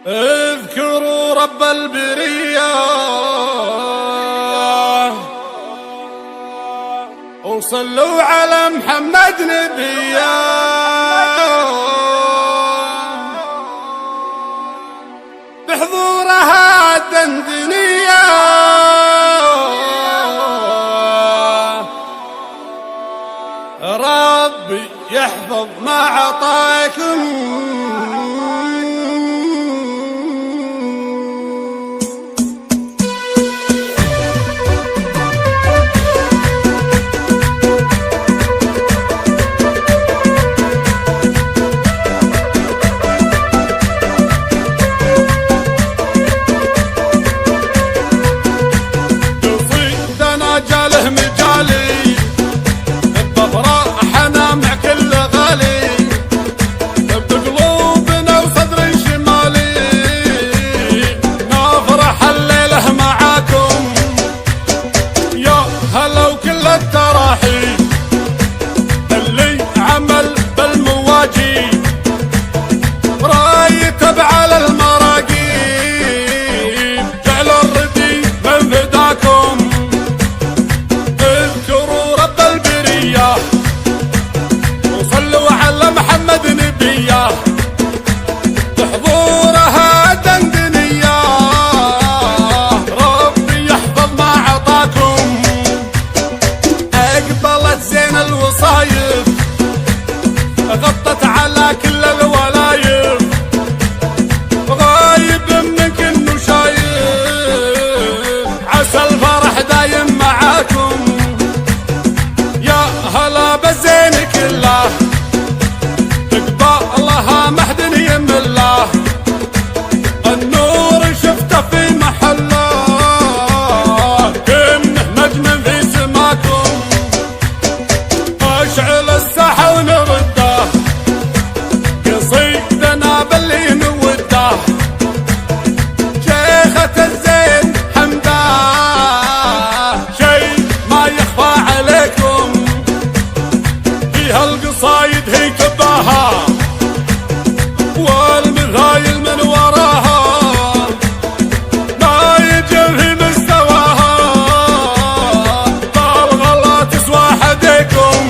اذكروا رب البرية وصلوا على محمد نبيه بحضورها الدندنية ربي يحفظ ما عطاكم. جاله مجالي بفرح انا مع كل غالي بقلوبنا وصدر شمالي نفرح الليله معاكم يا هلا وكل التراحي اللي عمل بالمواجي رايتب على المراقيب جعل الردي من فداكم. وصلوا على محمد نبيه بحضورها دندنية ربي يحفظ ما عطاكم. اقبلت زين الوصايف غطت على كل الولايف غايب منك انه شايف عسى الفرح دايم معاكم يا هلا بزين كله تقبلها محدن يمله النور شفته في محله كنه نجم في سماكم اشعل الساحه ونرده قصيدنا باللي نوده شيخة الزين حمده شي ما يخفى عليكم هالقصايد هي كباها والمذايل من وراها ما يجي في مستواها طالغلا تسوى حديكم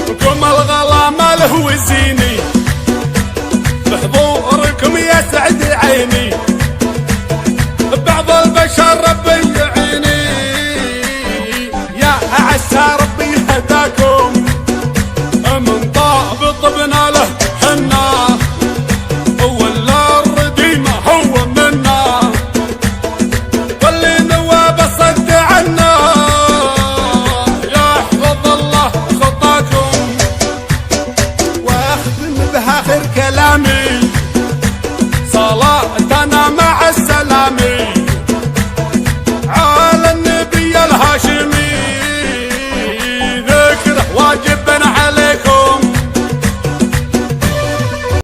وكم الغلا ما له وزيني بحضوركم يسعد عيني بعض البشر ربي يعيني يا عسى ربي هداكم من طابطبنا له حنا ولا الرديمة هو منا واللي نواب صد عنا يحفظ الله خطاكم. واختم بآخر كلامي